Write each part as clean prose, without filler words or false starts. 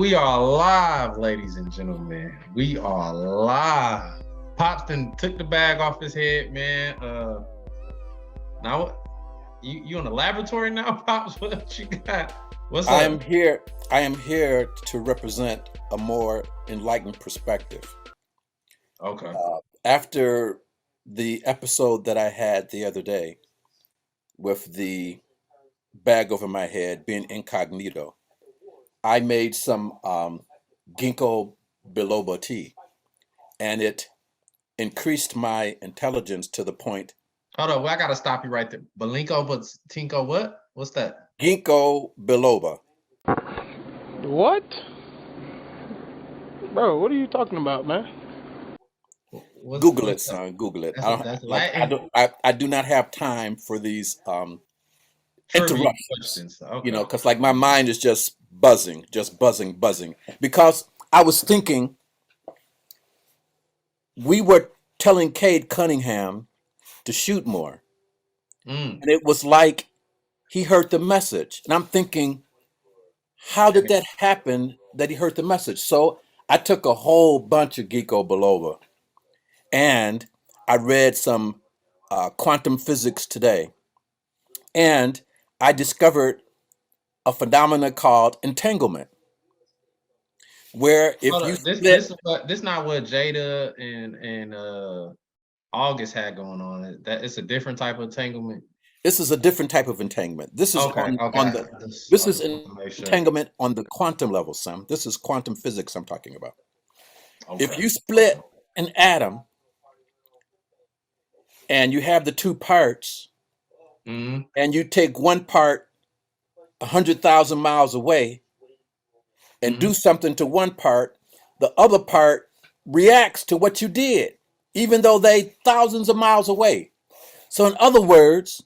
we are live, ladies and gentlemen. We are live. Pops took the bag off his head, man. Now you in the laboratory now, Pops? What you got? What's I up? am here. I am here to represent a more enlightened perspective. Okay. After the episode that I had the other day with the bag over my head being incognito, I made some ginkgo biloba tea, and it increased my intelligence to the point. Hold on, I gotta stop you right there. Balinko, but Tinko, what? What's that? Ginkgo biloba. What? Bro, what are you talking about, man? Google it, What's that? son. Google it. That's Latin. I do not have time for these Trivia interruptions, questions. Okay. because like my mind is just buzzing, buzzing. Because I was thinking we were telling Cade Cunningham to shoot more, Mm. and it was like he heard the message, and I'm thinking, how did that happen that he heard the message? So I took a whole bunch of Ginkgo biloba, and I read some quantum physics today, and I discovered a phenomenon called entanglement, where if Hold you on. split, This not what Jada and August had going on. That it's a different type of entanglement. this is a different type of entanglement. This is Okay, on okay. the this I is just want to make sure. entanglement on the quantum level, Sam. This is quantum physics I'm talking about. If Okay. you split an atom and you have the two parts, Mm-hmm. and you take one part 100,000 miles away and do something to one part, the other part reacts to what you did, even though they thousands of miles away. So, in other words,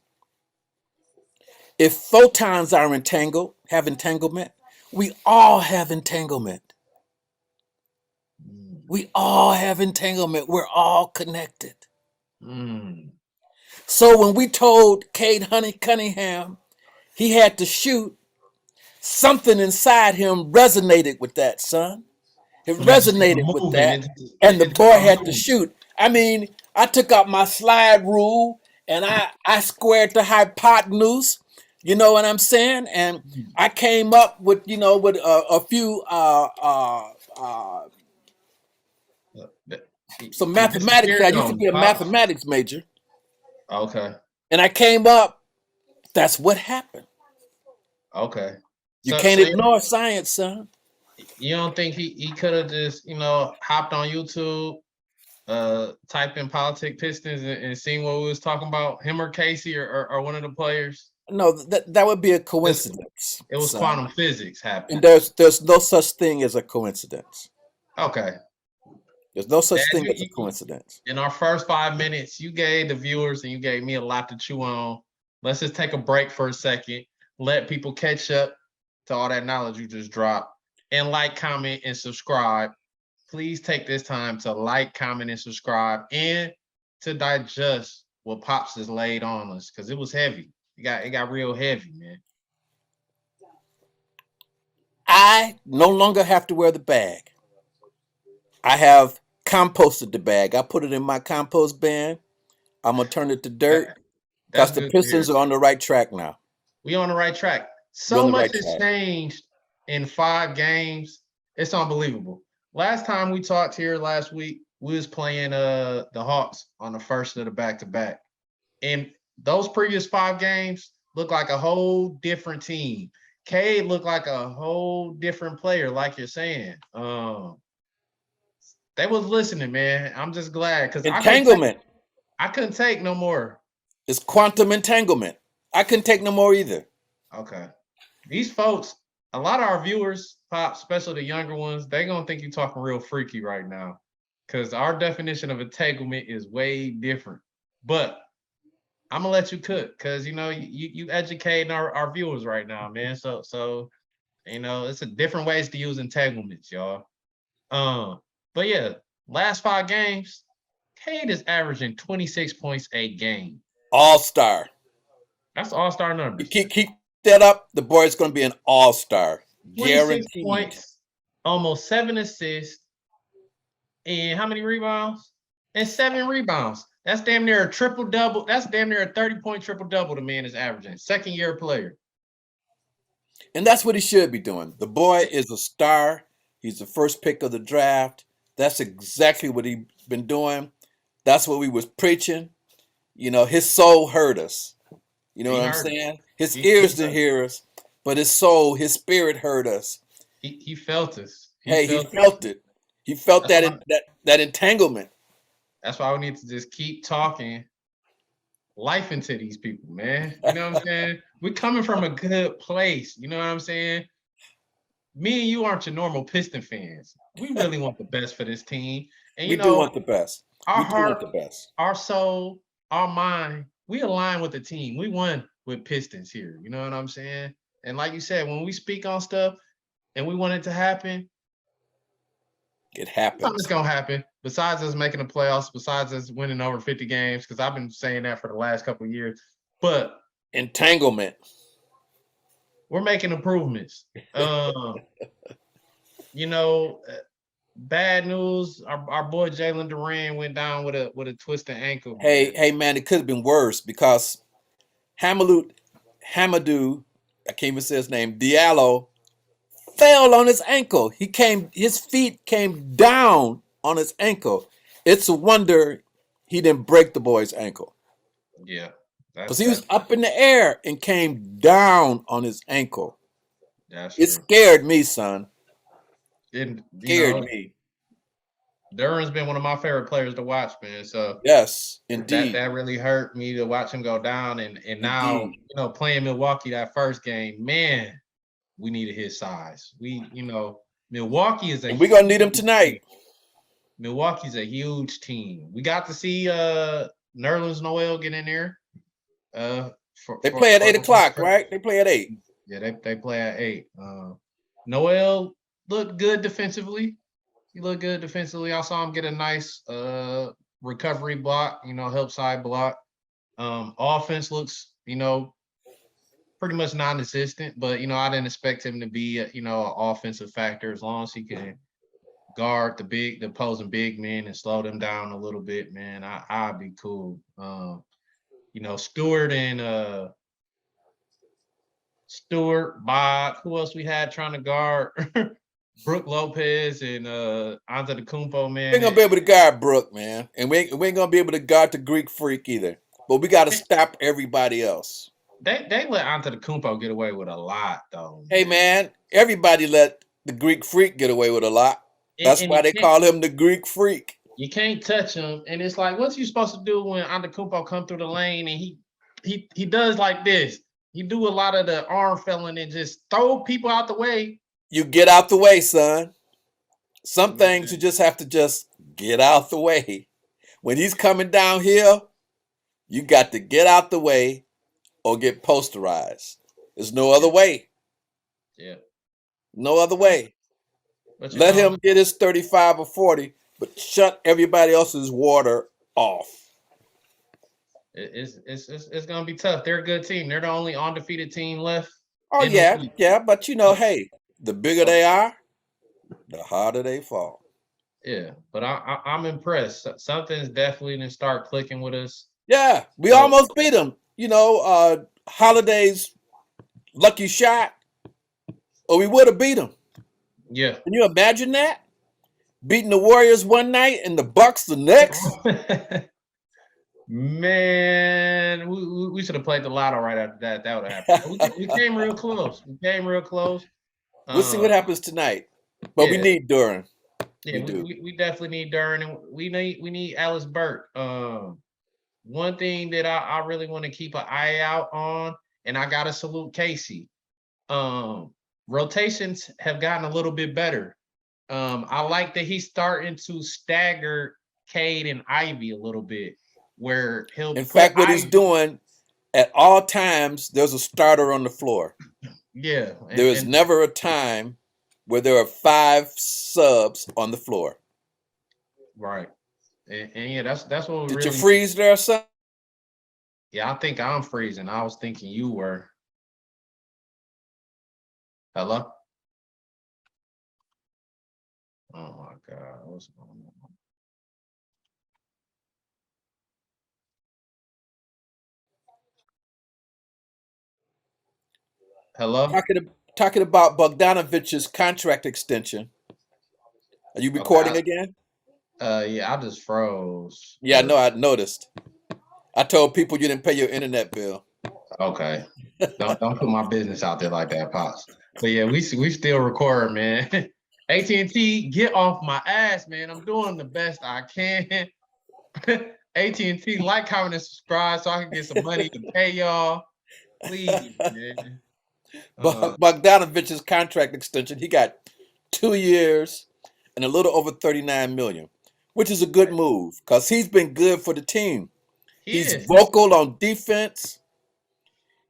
if photons are entangled, have entanglement, we all have entanglement. We all have entanglement. We're all connected. Mm. So when we told Cade Cunningham he had to shoot, something inside him resonated with that, son. It resonated with that, and the boy had to shoot. I mean, I took out my slide rule and I squared the hypotenuse. You know what I'm saying? And I came up with with a few some You mathematics. I disappeared used to on be a Pops. mathematics major, Okay. and I came up. That's what happened. Okay. You So can't so ignore science, son. you don't think he could have just, hopped on YouTube, typed in politic pistons and seen what we was talking about, him or Casey or one of the players? No, that would be a This coincidence, it was son. quantum physics And happening. there's no such thing as a coincidence. Okay. There's no such Dad, thing as a coincidence. in our first 5 minutes, you gave the viewers and you gave me a lot to chew on. Let's just take a break for a second, let people catch up to all that knowledge you just dropped, and like, comment, and subscribe. Please take this time to like, comment, and subscribe, and to digest what Pops has laid on us, because it was heavy. It got real heavy, man. I no longer have to wear the bag. I have composted the bag. I put it in my compost bin. I'm gonna turn it to dirt because That's the good to hear. Pistons are on the right track now. We on the right track. We're So on the much right has track. changed in 5 games. It's unbelievable. Last time we talked here last week, we was playing the Hawks on the first of the back-to-back. And those previous 5 games look like a whole different team. Cade looked like a whole different player, like you're saying. They was listening, man. I'm just glad because Entanglement I couldn't take no more. is quantum entanglement. I couldn't take no more either. Okay. These folks, a lot of our viewers, Pop, especially the younger ones, they gonna think you talking real freaky right now. Cause our definition of entanglement is way different. But I'm gonna let you cook because you educating our viewers right now, man. So it's a different ways to use entanglements, y'all. But yeah, last 5 games, Cade is averaging 26 points a game. All-star. That's all-star You numbers. keep that up, the boy's gonna be an all-star. 26 Guaranteed. points, almost 7 assists, and how many rebounds? And 7 rebounds. That's damn near a triple double. That's damn near a 30-point triple double the man is averaging. Second year player. And that's what he should be doing. The boy is a star. He's the first pick of the draft. That's exactly what he's been doing. That's what we was preaching. You know, his soul heard us. You know He what I'm heard it. saying? His He ears heard didn't it. hear us, but his soul, his spirit heard us. He felt us. He Hey, he felt felt it. He felt That's why that entanglement. that's why we need to just keep talking life into these people, man. You know what I'm saying? We coming from a good place. You know what I'm saying? Me and you aren't your normal Piston fans. We really want the best for this team. And We you do know, want the best. our We do want heart, the best. our soul, our mind, we align with the team. We won with Pistons here. You know what I'm saying? And like you said, when we speak on stuff and we want it to happen, It something's happens. gonna happen. Besides us making the playoffs, besides us winning over 50 games, because I've been saying that for the last couple of years. But Entanglement. we're making improvements. You know, bad news. Our boy Jalen Duran went down with a twisted ankle, man. Hey, man, it could have been worse because Hamadou, I can't even say his name, Diallo, fell on his ankle. His feet came down on his ankle. It's a wonder he didn't break the boy's ankle. Yeah, Because he was that's up in the air and came down on his ankle. that's It true. scared me, son. And Scared me. Duran's been one of my favorite players to watch, man. So Yes, that indeed. really hurt me to watch him go down. And now, Indeed. playing Milwaukee that first game, man, we needed his size. Milwaukee is a And we're going to need him huge team. tonight. Milwaukee's a huge team. We got to see Nerlens Noel get in there. They play at 8 o'clock, right? They play at 8. Yeah, they play at 8. Noel looked good defensively. He looked good defensively. I saw him get a nice recovery block, help side block. Offense looks, pretty much non-existent, but I didn't expect him to be an offensive factor as long as he can guard the opposing big men and slow them down a little bit, man. I'd be cool. Stewart and Stewart, Bob, who else we had trying to guard? Brooke Lopez and Antetokounmpo, We ain't man. going to be able to guard Brooke, man. And we ain't going to be able to guard the Greek Freak either. But we got to stop everybody else. They let Antetokounmpo get away with a lot, though. Hey, man, everybody let the Greek Freak get away with a lot. That's And why they call him the Greek Freak. you can't touch him. And it's like, what's you supposed to do when Antetokounmpo come through the lane and he does like this? He do a lot of the arm felling and just throw people out the way. You get out the way, son. Some things you just have to just get out the way. When he's coming downhill, you got to get out the way or get posterized. There's no other way. Yeah. No other way. But Let him get his 35 or 40, but shut everybody else's water off. It's gonna be tough. They're a good team. They're the only undefeated team left. Oh yeah, but hey, the bigger they are, the harder they fall. Yeah, but I'm impressed. Something's definitely gonna start clicking with us. Yeah, we almost beat them. Holiday's lucky shot, or we would have beat them. Yeah. Can you imagine that? Beating the Warriors one night and the Bucks the next? Man, we should have played the lotto right after that. That would have happened. We came real close. We'll see what happens tonight. But we need Duran. Yeah, we definitely need Duran, and we need Alice Burt. One thing that I really want to keep an eye out on, and I gotta salute Casey. Rotations have gotten a little bit better. I like that he's starting to stagger Cade and Ivy a little bit, where he'll. In fact, what he's doing at all times, there's a starter on the floor. Yeah, there is never a time where there are 5 subs on the floor. Right, and yeah, that's what. Did you freeze there, son? Yeah, I think I'm freezing. I was thinking you were. Hello? Oh my God, what's going on? Hello? Talking about Bogdanovic's contract extension. Are you Okay. recording again? Yeah, I just froze. Yeah, I know. I noticed. I told people you didn't pay your internet bill. Okay. Don't put my business out there like that, pops. But yeah, we still record, man. AT&T, get off my ass, man. I'm doing the best I can. AT&T, like, comment, and subscribe so I can get some money to pay y'all. Please, man. Bogdanovic's contract extension. He got 2 years and a little over 39 million, which is a good move because he's been good for the team. He He's is. vocal on defense.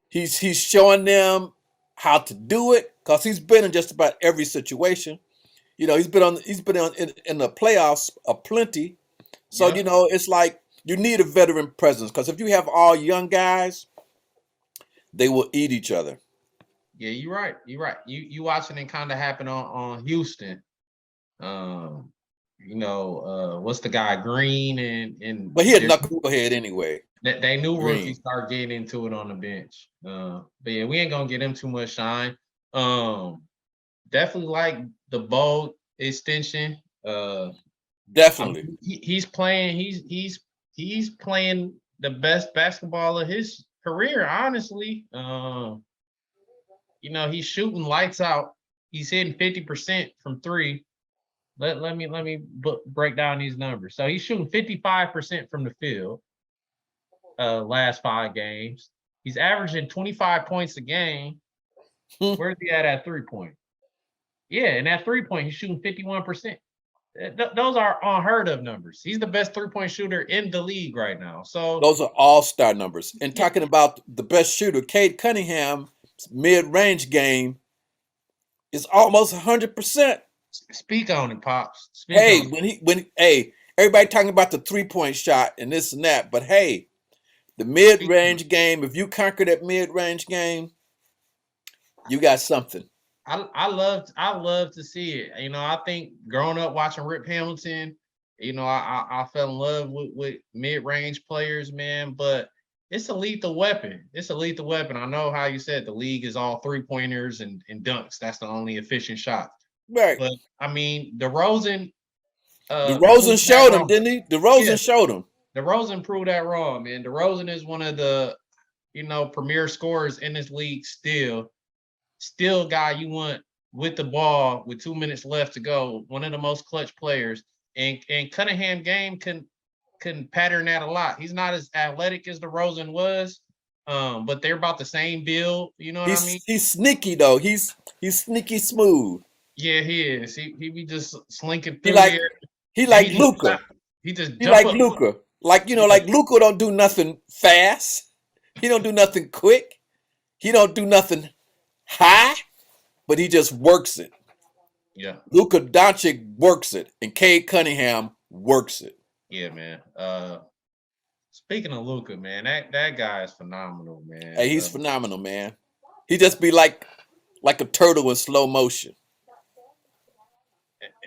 He's showing them how to do it because he's been in just about every situation. You know, he's been on in the playoffs a plenty. So Yep. it's like you need a veteran presence because if you have all young guys, they will eat each other. Yeah, you're right. You're right. You watching it kind of happen on Houston. Um, what's the guy Green and But he a their knucklehead anyway. they new rookies Green. start getting into it on the bench. But yeah, we ain't gonna get him too much shine. Um, Definitely like the bold extension. Definitely. He's playing. He's playing the best basketball of his career. Honestly, he's shooting lights out. He's hitting 50% from three. Let me break down these numbers. So he's shooting 55% from the field. Last 5 games, he's averaging 25 points a game. Where's he at 3 point? Yeah, and at 3 point, he's shooting 51%. Those are unheard of numbers. He's the best 3 point shooter in the league right now. So Those are all-star numbers. And yeah, talking about the best shooter, Cade Cunningham's mid-range game is almost 100%. speak on it, pops. Speak Hey, on it. hey, everybody talking about the three-point shot and this and that, but hey, the Speak on it. mid-range game, if you conquer that mid-range game, you got something. I love to see it. I think growing up watching Rip Hamilton, I fell in love with mid range players, man. But it's a lethal weapon. It's a lethal weapon. I know how you said the league is all 3 pointers and dunks. That's the only efficient shot. Right. But I mean, DeRozan DeRozan proved that showed him, wrong. didn't he? Yeah, DeRozan showed him. DeRozan proved that wrong, man. DeRozan is one of the premier scorers in this league still guy you want with the ball with 2 minutes left to go. One of the most clutch players, and Cunningham game can pattern that a lot. He's not as athletic as DeRozan was, but they're about the same build. You know what I mean? He's sneaky though. He's sneaky smooth. Yeah, he is. He be just slinking He through like there, he and like Luca. he just He jump like up. Luca. Yeah, Like Luca don't do nothing fast. He don't do nothing quick. He don't do nothing high, but he just works it. yeah, Luka Doncic works it, and Cade Cunningham works it. yeah, man. Speaking of Luca, man, that guy is phenomenal, man. Hey, he's phenomenal, man. He just be like a turtle in slow motion.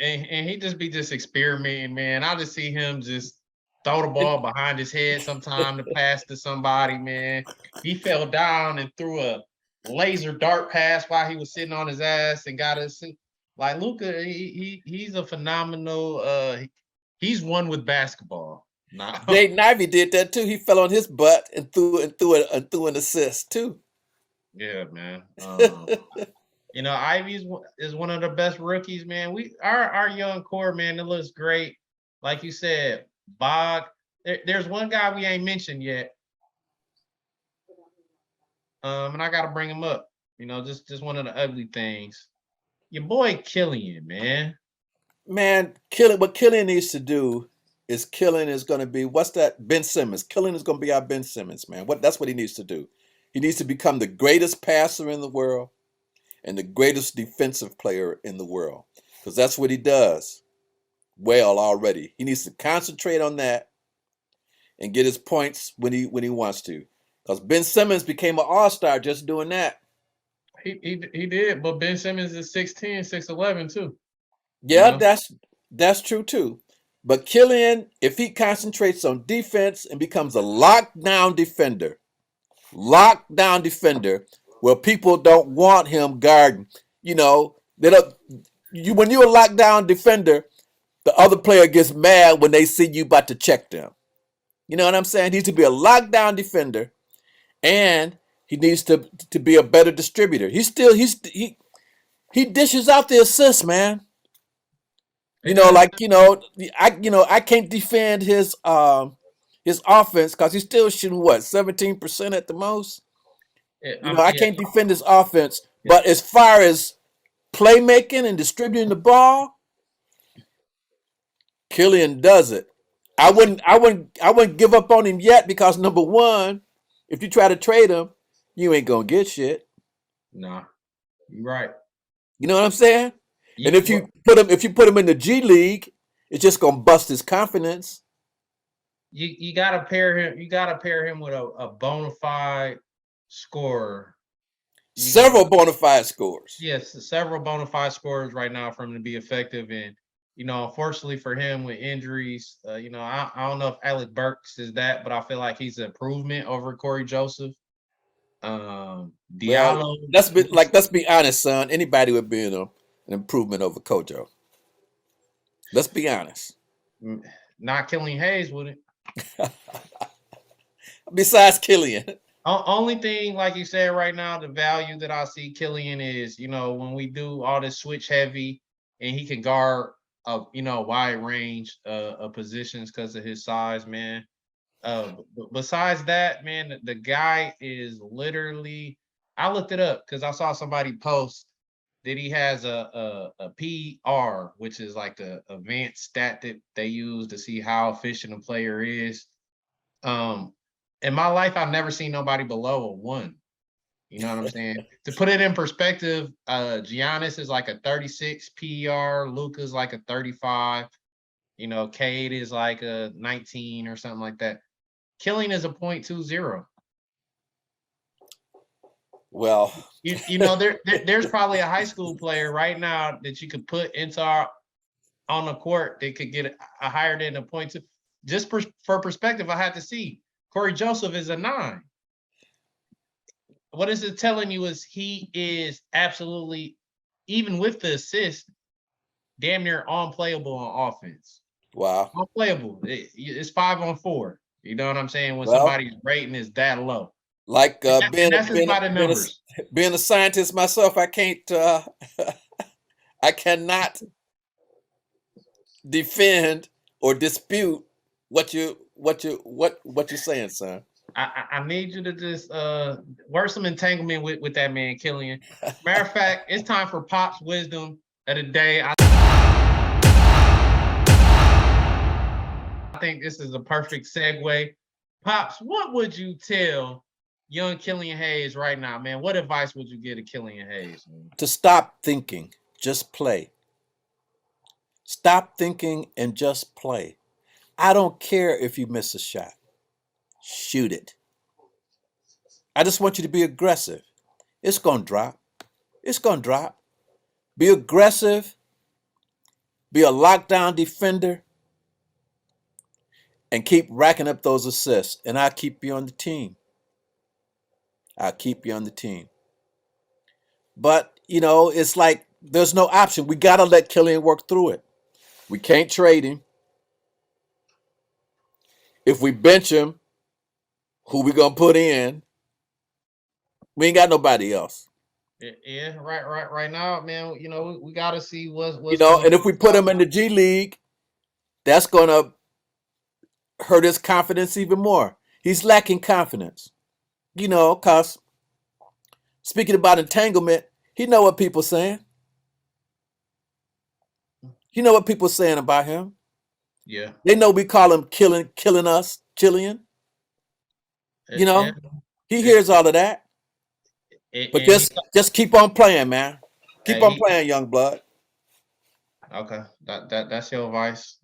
And he just experimenting, man. I just see him just throw the ball behind his head sometime to pass to somebody, man. He fell down and threw a laser dart pass while he was sitting on his ass and got us like Luca. He's a phenomenal. He's one with basketball now. Jaden Ivey did that too. He fell on his butt and threw an assist too. Yeah, man. Ivy is one of the best rookies, man. Our young core, man, it looks great. Like you said, Bog. There's one guy we ain't mentioned yet, and I got to bring him up. Just one of the ugly things. Your boy Killian, man. Man, killing what Killian needs to do is Killian is going to be what's that? Ben Simmons. Killian is going to be our Ben Simmons, man. That's what he needs to do. He needs to become the greatest passer in the world and the greatest defensive player in the world because that's what he does well already. He needs to concentrate on that and get his points when he wants to. Because Ben Simmons became an all-star just doing that. He did, but Ben Simmons is 6'10", 6'11" too. You Yeah, know, that's true too. But Killian, if he concentrates on defense and becomes a lockdown defender, where people don't want him guarding, they don't. When you're a lockdown defender, the other player gets mad when they see you about to check them. You know what I'm saying? He needs to be a lockdown defender, and he needs to be a better distributor. He dishes out the assists, man. yeah, I can't defend his offense because he's still shooting what 17% at the most. I yeah, can't defend his offense, but as far as playmaking and distributing the ball, Killian does it. I wouldn't give up on him yet because number one, if you try to trade him, you ain't gonna get shit. nah, you're right. You know what I'm saying? And if What you put him in the G League, it's just gonna bust his confidence. you gotta pair him. You gotta pair him with a bona fide scorer. You know, Several bona fide scores. yes, several bona fide scorers right now for him to be effective. And unfortunately for him with injuries, I don't know if Alec Burks is that, but I feel like he's an improvement over Corey Joseph. Well, Diallo, let's be honest, son. Anybody would be an improvement over Kojo. Let's be honest. not Killing Hayes with it. Besides Killian, Only thing, like you said right now, the value that I see Killian is, when we do all this switch heavy and he can guard a wide range of positions because of his size, man. Besides that, man, the guy is literally. I looked it up because I saw somebody post that he has a PR, which is like the advanced stat that they use to see how efficient a player is. Um, in my life, I've never seen nobody below a 1. You know what I'm saying? To put it in perspective, Giannis is like a 36 PR, Luka's like a 35, Cade is like a 19 or something like that. Killing is a .20. well, There's probably a high school player right now that you could put on the court that could get a higher than a .2. Just for perspective, I had to see Corey Joseph is a 9. What is it telling you is he is absolutely, even with the assist, damn near unplayable on offense. wow. Unplayable. It's 5-on-4. You know what I'm saying? When Well, somebody's rating is that low. like And that's just by the numbers. being a scientist myself, I can't. I cannot defend or dispute what you're saying, son. I need you to just work some entanglement with that man, Killian. Matter of fact, it's time for Pop's wisdom of the day. I think this is a perfect segue. Pops, what would you tell young Killian Hayes right now, man? What advice would you give to Killian Hayes? Man? To stop thinking, just play. Stop thinking and just play. I don't care if you miss a shot. Shoot it. I just want you to be aggressive. It's going to drop. It's going to drop. Be aggressive. Be a lockdown defender. And keep racking up those assists. And I'll keep you on the team. I'll keep you on the team. But, it's like there's no option. We got to let Killian work through it. We can't trade him. If we bench him, who we going to put in? We ain't got nobody else. Yeah, right now, man. We got to see what's going And if we put him in the G League, that's going to hurt his confidence even more. He's lacking confidence. Cause speaking about entanglement, he know what people saying. You know what people saying about him. Yeah. They know we call him killing us, Killian. Yeah. He hears all of that. But And just keep on playing, man. Keep on he, playing, young blood. okay, that's your advice.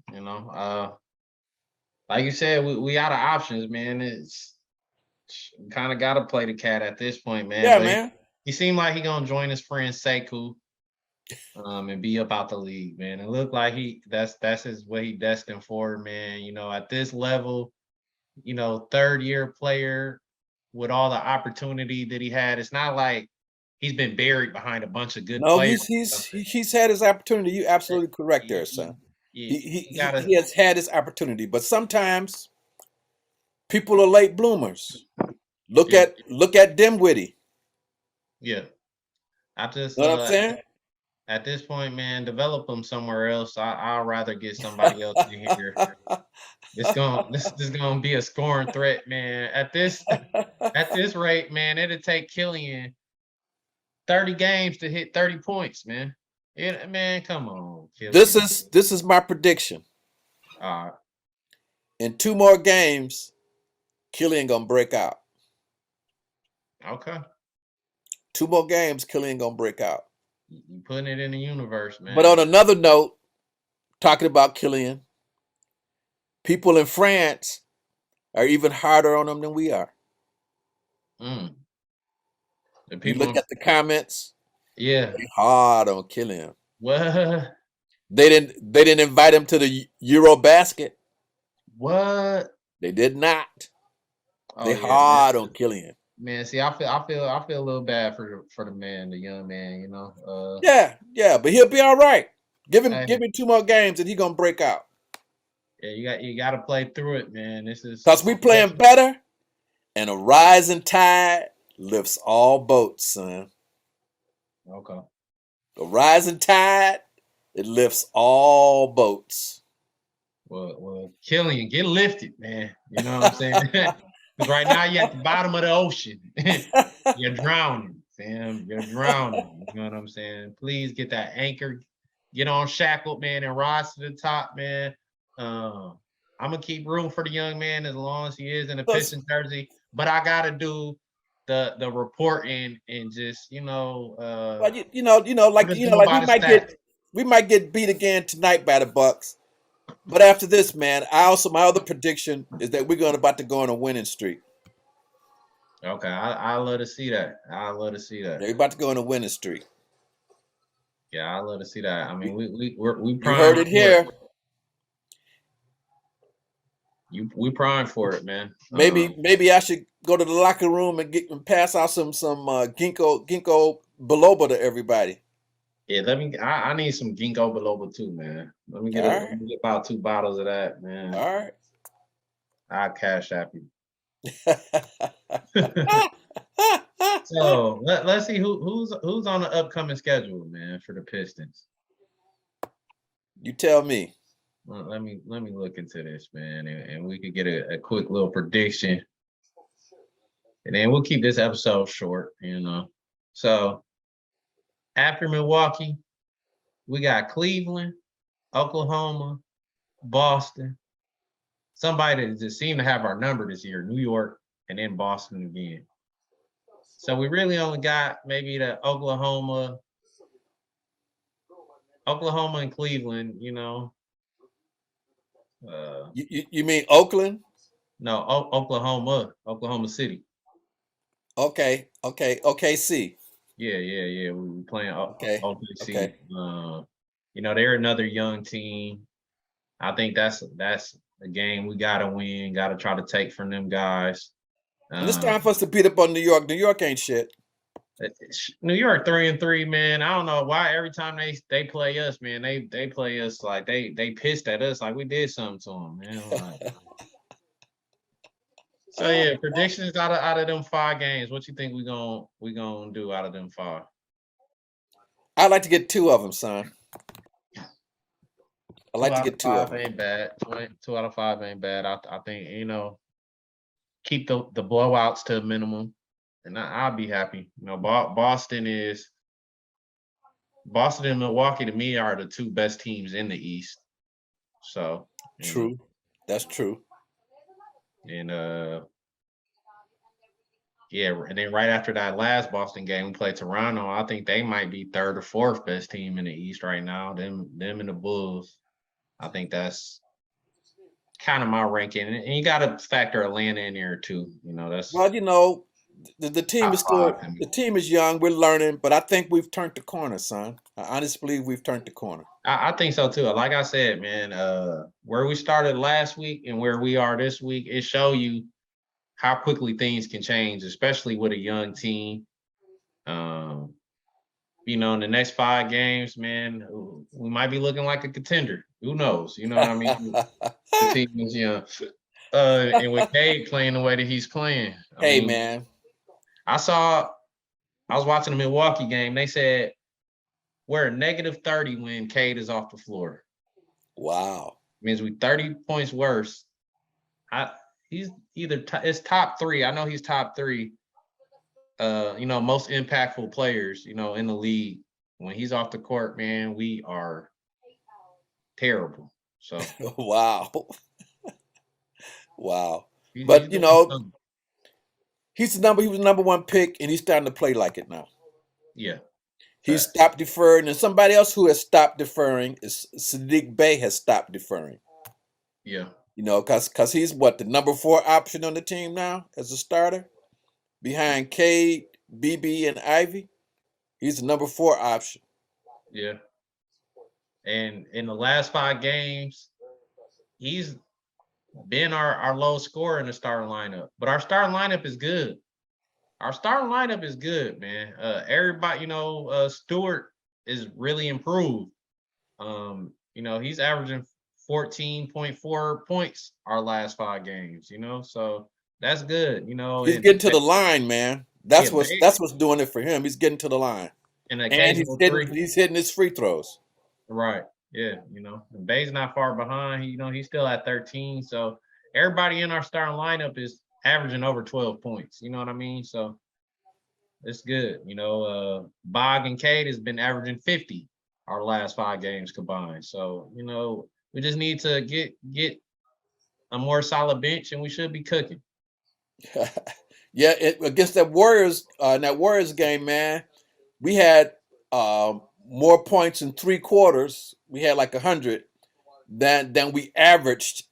Like you said, we out of options, man. It's kind of got to play the cat at this point, man. Yeah, But man. he seemed like he gonna join his friend Sekou. and be up out the league, man. It looked like that's his what he destined for, man. You know, at this level, you know, third year player with all the opportunity that he had. It's not like he's been buried behind a bunch of good No, players. he's had his opportunity. You absolutely correct there, You, son. you, He he you he gotta, he has had his opportunity, but sometimes people are late bloomers. yeah, Look at Dimwitty. yeah. I just Know what I'm saying? at this point, man, develop them somewhere else. I'd rather get somebody else in here. This gonna be a scoring threat, man. At this rate, man, it'll take Killian 30 games to hit 30 points, man. Man, come on, Killian. This is my prediction. Uh, In 2 more games, Killian gonna break out. okay. 2 more games, Killian gonna break out. You putting it in the universe, But on man. another note, talking about Killian, people in France are even harder on him than we are. Mm. The You look people, at the comments, yeah. they hard on Killian. What? They didn't invite him to the Eurobasket. What? They did not. Oh They yeah, man. hard on Killian. Man, see, I feel a little bad for the man, the young man. You know, Yeah, but he'll be all right. hey, Give him 2 more games and he gonna break out. yeah, you got to play through it, man. This is Cause we playing better, and a rising tide lifts all boats, son. okay. A rising tide, it lifts all boats. Killian, get lifted, man. You know what I'm saying? Because right now you're at the bottom of the ocean. You're drowning, Sam. You're drowning. You know what I'm saying? Please get that anchor, get on shackled, man, and rise to the top, man. I'm gonna keep room for the young man as long as he is in a Piston jersey, but I gotta do the reporting and just Well, what to do like by the stats. we might get beat again tonight by the Bucks. But after this, man, my other prediction is that we're going about to go on a winning streak. Okay, I love to see that. I love to see Yeah, that. we're about to go on a winning streak. Yeah, I love to see that. I mean, You, we you heard prime it for it. here. We prime for it, man. Maybe I should go to the locker room and pass out some ginkgo biloba to everybody. Yeah, let me. I need some ginkgo biloba too, man. All Let right, me get about 2 bottles of that, man. all right. I'll cash app you. So let's see who's on the upcoming schedule, man, for the Pistons. You tell me. Well, let me look into this, man, and we could get a quick little prediction, and then we'll keep this episode short, you know. So after Milwaukee, we got Cleveland, Oklahoma, Boston. Somebody that just seemed to have our number this year, New York, and then Boston again. So we really only got maybe the Oklahoma and Cleveland, you know. You mean Oakland? No, Oklahoma City. OKC. Yeah. We were playing Okay, OKC. okay. You know, they're another young team. I think that's a game we gotta win. Got to try to take from them guys. And it's Uh, time for us to beat up on New York. New York ain't shit. New York 3-3, man. I don't know why every time they play us, man, they play us like they pissed at us like we did something to them, man. Like, so yeah, predictions out of them 5 games. What you think we gonna do out of them 5? I'd like to get 2 of them, son. I'd Two like to out of get two of five them. ain't bad. Two out of 5 ain't bad. I think keep the blowouts to a minimum, and I'll be happy. You know, Boston and Milwaukee to me are the 2 best teams in the East. So True. That's true. and yeah, and then right after that last Boston game, we played Toronto. I think they might be 3rd or 4th best team in the East right now. Them and the Bulls. I think that's kind of my ranking, and you got to factor Atlanta in there too. You know, that's Well, The team is Top still five to me. the team is young. We're learning, but I think we've turned the corner, son. I honestly believe we've turned the corner. I think so too. Like I said, man, where we started last week and where we are this week, it show you how quickly things can change, especially with a young team. Um, in the next 5 games, man, we might be looking like a contender. Who knows? You know what I mean? The team is young. And with Cade playing the way that he's playing, I Hey, mean, man. I was watching the Milwaukee game. They said we're -30 when Cade is off the floor. Wow. Means we 30 points worse. He's either it's top 3. I know he's top 3. Most impactful players, in the league. When he's off the court, man, we are terrible. So Wow. Wow. he's But doing something. he was the number one pick, and he's starting to play like it now. Yeah. He's Facts. stopped deferring, and somebody else who has stopped deferring is Sadiq Bey has stopped deferring. Yeah. Because he's the number 4 option on the team now as a starter, behind Cade, BB, and Ivy. He's the number 4 option. Yeah. And in the last 5 games, he's been our low scorer in the starting lineup. But our starting lineup is good. Our starting lineup is good, man. Everybody, Stewart is really improved. He's averaging 14.4 points our last 5 games, so that's good, He's and getting to the line, man. yeah, That's what's doing it for him. He's getting to the line, an and occasional 3. he's hitting his free throws. Right. Yeah, and Bay's not far behind. He's still at 13. So everybody in our starting lineup is averaging over 12 points. You know what I mean? So it's good. Bog and Cade has been averaging 50 our last 5 games combined. So, we just need to get a more solid bench and we should be cooking. Yeah, against that Warriors in that Warriors game, man, we had more points in 3 quarters. We had like 100 than we averaged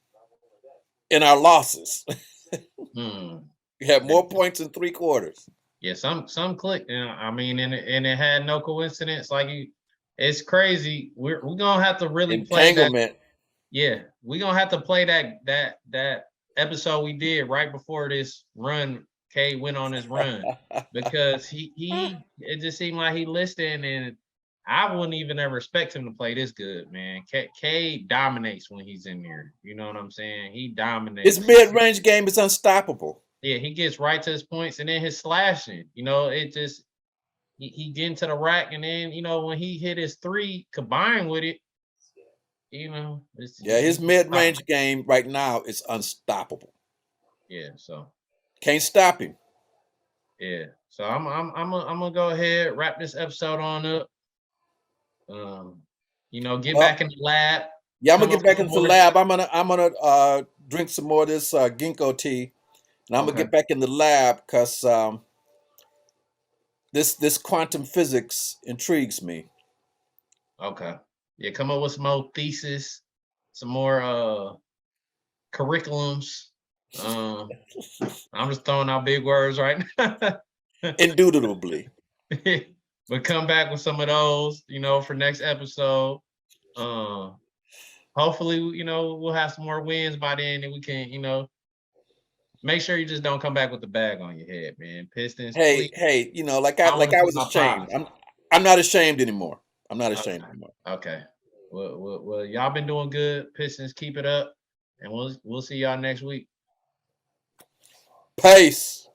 in our losses. We had more points in 3 quarters. Yeah, some click. I mean, and it had no coincidence. It's crazy. We're gonna have to really play that. Entanglement. Yeah, we're gonna have to play that episode we did right before this run. Cade went on his run because it just seemed like he listened, and I wouldn't even ever expect him to play this good, man. Cade dominates when he's in there. You know what I'm saying? He dominates. His mid-range game is unstoppable. Yeah, he gets right to his points, and then his slashing. It just he get into the rack, and then when he hit his 3 combined with it, his mid-range game right now is unstoppable. Yeah, so can't stop him. Yeah, so I'm gonna go ahead wrap this episode on up. Get back in the lab. Yeah, I'm gonna get back into the lab. I'm gonna drink some more of this ginkgo tea, and I'm gonna get back in the lab because this quantum physics intrigues me. Okay. Yeah, come up with some more thesis, some more curriculums. I'm just throwing out big words right now. Indubitably. But come back with some of those, for next episode. Hopefully, we'll have some more wins by then, and we can, make sure you just don't come back with the bag on your head, man. Pistons. Hey, like I was ashamed. I'm not ashamed anymore. I'm not ashamed anymore. Okay. Well, y'all been doing good. Pistons, keep it up, and we'll see y'all next week. Peace.